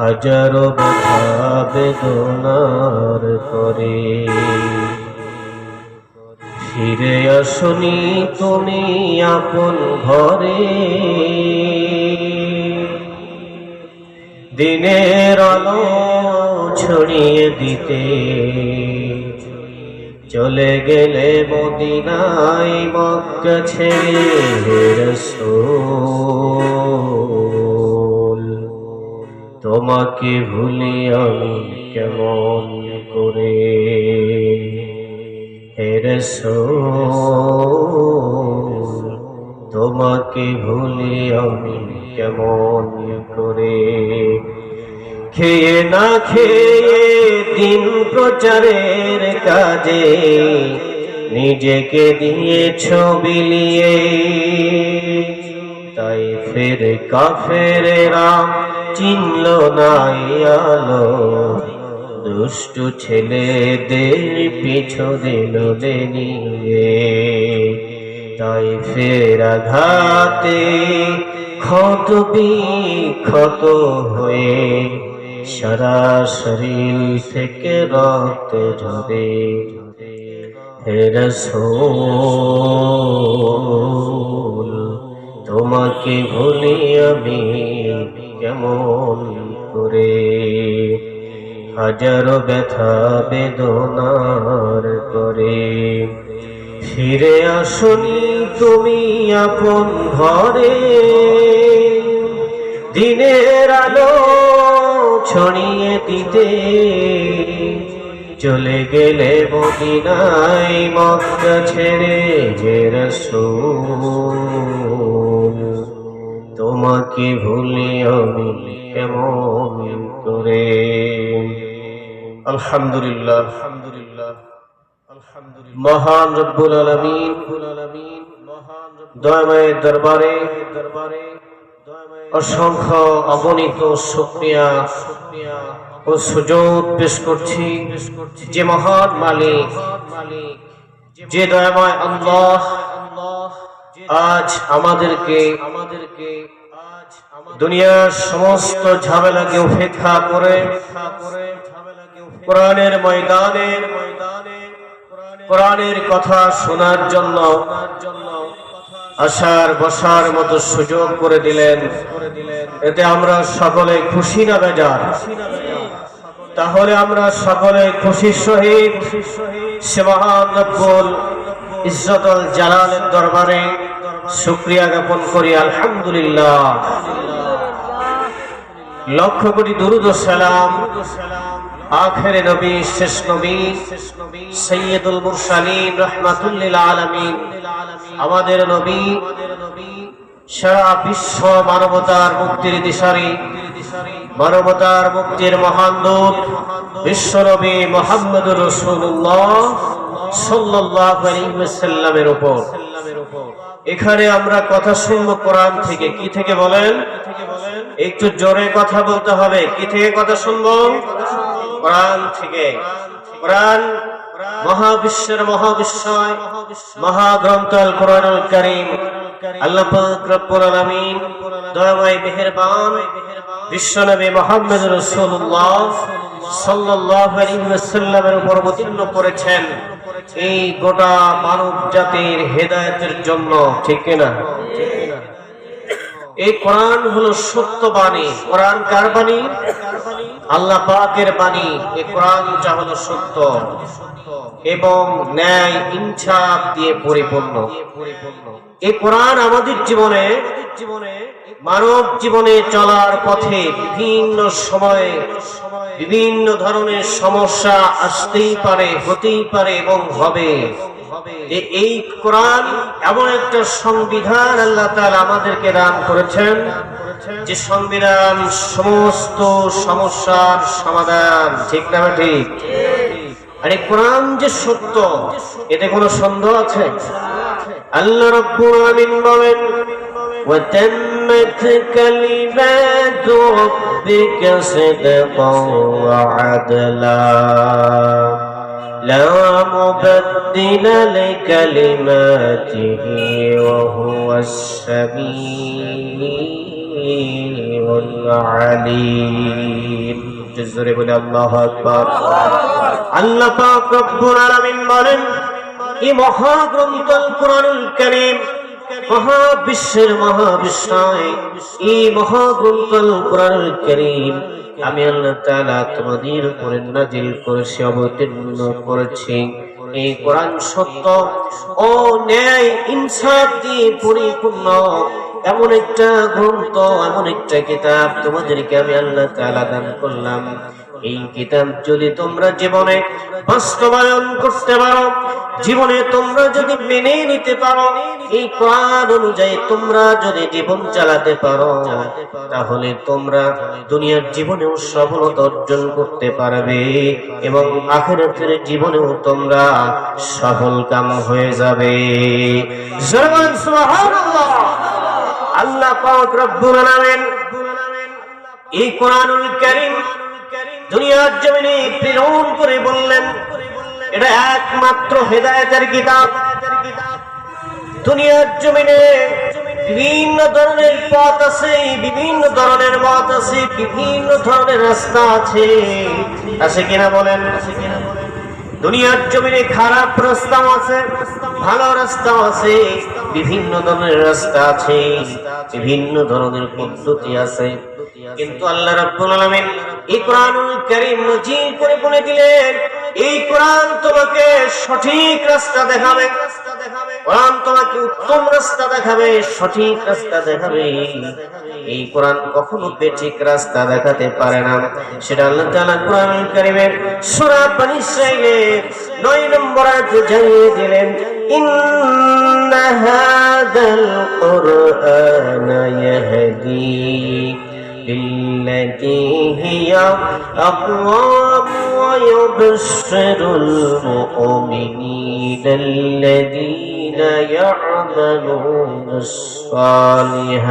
হাজারো ব্যথা বেদনার পরে ফিরে আসনি তুমি আপন ঘরে। দিনের আলো ছড়িয়ে দিতে চলে গেলে মদিনায় মক্কা ছেড়ে রাসূল। তোমাকে ভুলি আমি কেমন করে হে রাসূল, তোমাকে ভুলি আমি কেমন করে। খেয়ে না খেয়ে দিন প্রচারের কাজে নিজেকে দিয়েছ বিলিয়ে। তাই ফের কাফেরেরা চিনল না আলো, দুষ্টু ছেলেদের পিছু দিল নিয়ে। তাই ফের আঘাতে ক্ষত বিক্ষত হয়ে সারা শরীর থেকে রক্ত ঝরে। হে রাসূল, তোমাকে ভুলি আমি কেমন করে। হাজারো ব্যথা বেদনার পরে ফিরে আসনি তুমি আপন ঘরে। দিনের আলো ছড়িয়ে দিতে চলে গেলে মদিনায় মক্কা ছেড়ে হে রাসূল। তোমাকে ভুলি আমি কেমন করে। আলহামদুলিল্লাহ, আলহামদুলিল্লাহ, আলহামদুলিল্লাহ। মহান রব্বুল আলামিন দয়াময়ের দরবারে অসংখ্য অগণিত শুকরিয়া ও সুজুদ পেশ করছি যে মহান মালিক, যে দয়াময় আল্লাহ আজ আমাদেরকে দুনিয়ার সমস্ত ঝামেলাকে উপেক্ষা করে কোরআনের ময়দানে কোরআনের কথা শোনার জন্য আসার বসার মতো সুযোগ করে দিলেন। এতে আমরা সকলে খুশি না বেজার? তাহলে আমরা সকলে খুশির সহিত সে মহান রব্বুল ইজ্জতুল জালালের দরবারে শুকরিয়া জ্ঞাপন করি। আলহামদুলিল্লাহ। লক্ষ কোটি দুরূদ ও সালাম আখেরে নবী, শেষ নবী, সাইয়্যিদুল মুরসালিন, রাহমাতুল লিল আলামিন, আমাদের নবী, সারা বিশ্ব মানবতার মুক্তির দিশারি, মানবতার মুক্তির মহান দূত বিশ্ব নবী মুহাম্মদুর রাসূলুল্লাহ সাল্লাল্লাহু আলাইহি ওয়াসাল্লামের উপর এখানে আমরা কথা শুনবো কোরআন থেকে। কি থেকে বলেন? একটু জোরে কথা বলতে হবে। কি থেকে কথা শুনবো? কোরআন থেকে। কোরআন মহাবিশ্বের মহাবিশ্বয় মহাগ্রন্থ আল কোরআনুল কারীম। আল্লাহ পাক রব্বুল আলামিন দয়াময় মেহেরবান বিশ্বনবী মুহাম্মদুর রাসূলুল্লাহ সাল্লাল্লাহু আলাইহি ওয়াসাল্লামের উপর অবতীর্ণ করেছেন এই গোটা মানব জাতির হেদায়েতের জন্য। ঠিক কিনা? এই কোরআন হলো সত্য বাণী। কোরআন কার বাণী? আল্লাহ পাকের বাণী। এই কোরআনটা হলো সত্য এবং ন্যায় ইনসাফ দিয়ে পরিপূর্ণ। এই কোরআন আমাদের জীবনে মানব জীবনে চলার পথে বিভিন্ন সময়ে বিভিন্ন ধরনের সমস্যা আসতেই পারে, হতেই পারে এবং হবে। এই কোরআন এমন একটা সংবিধান আল্লাহ তাআলা আমাদেরকে দান করেছেন যে সংবিধান সমস্ত সমস্যার সমাধান। ঠিক না ঠিক? আর এই কোরআন যে সত্য, এতে কোনো সন্দেহ আছে? আল্লাহ রাব্বুল আলামিন বলেন وتمت كلمات ربك صدقا وعدلا لا مبدل لكلماته وهو السميع العليم একটু জোরে বলে আল্লাহু আকবার। আল্লাহ পাক রব্বুল আলামিন বলেন, এই মহাগ্রন্থ আল কোরআনুল কারীম, মহাবিশ্বের মহাবিশ্বয় এই মহাগ্রন্থ আল কোরআনুল কারীম আমি আল্লাহ তাআলা তোমাদের উপরে নাজিল করেছি, অবতীর্ণ করেছি। এই কোরআন সত্য ও ন্যায় ইনসাফ দিয়ে পরিপূর্ণ এমন একটা গ্রন্থ, এমন একটা কিতাব তোমাদেরকে আমি আল্লাহ তাআলা দান করলাম। এই কিতাব যদি তোমরা জীবনে বাস্তবায়ন করতে পারো, জীবনে তোমরা যদি মেনে নিতে পারো, এই কোরআন অনুযায়ী তোমরা যদি জীবন চালাতে পারো, তাহলে তোমরা দুনিয়ার জীবনেও সফলতা অর্জন করতে পারবে এবং আখিরাতের জীবনেও তোমরা সফল কাম হয়ে যাবে। সুবহানাল্লাহ। আল্লাহ পাক রব্বুল আলামিন এই কোরআনুল কারীম দুনিয়ার জমিনে প্রেরণ করে বললেন, এটা একমাত্র হেদায়েতের কিতাব। দুনিয়ার জমিনে বিভিন্ন ধরনের পথ আছে, বিভিন্ন ধরনের মত আছে, বিভিন্ন ধরনের রাস্তা আছে, আছে কিনা বলেন? দুনিয়ার জমিনে খারাপ রাস্তাও আছে, ভালো রাস্তাও আছে, বিভিন্ন ধরনের রাস্তা আছে, বিভিন্ন ধরনের পদ্ধতি আছে। কিন্তু আল্লাহ রাব্বুল আলামিন এই কোরআনুল কারীম নাযিল করে বলে দিলেন, এই কোরআন তোমাকে সঠিক রাস্তা দেখাবে, কোরআন তোমাকে উত্তম রাস্তা দেখাবে, সঠিক রাস্তা দেখাবে। এই কোরআন কখনো বেঠিক রাস্তা দেখাতে পারে না। সেটা আল্লাহ তাআলা কোরআনুল কারীমের সূরা বনী ইসরাঈলের 9 নম্বর আয়াতে জানিয়ে দিলেন, ইন্না হাযাল কুরআনা ইয়াহদি লিল্লাতী হিয়া আকওয়াম ওয়া ইউবশিরুল মুমিনিনা আল্লাযীনা ইয়া'মালুনাস সালিহাত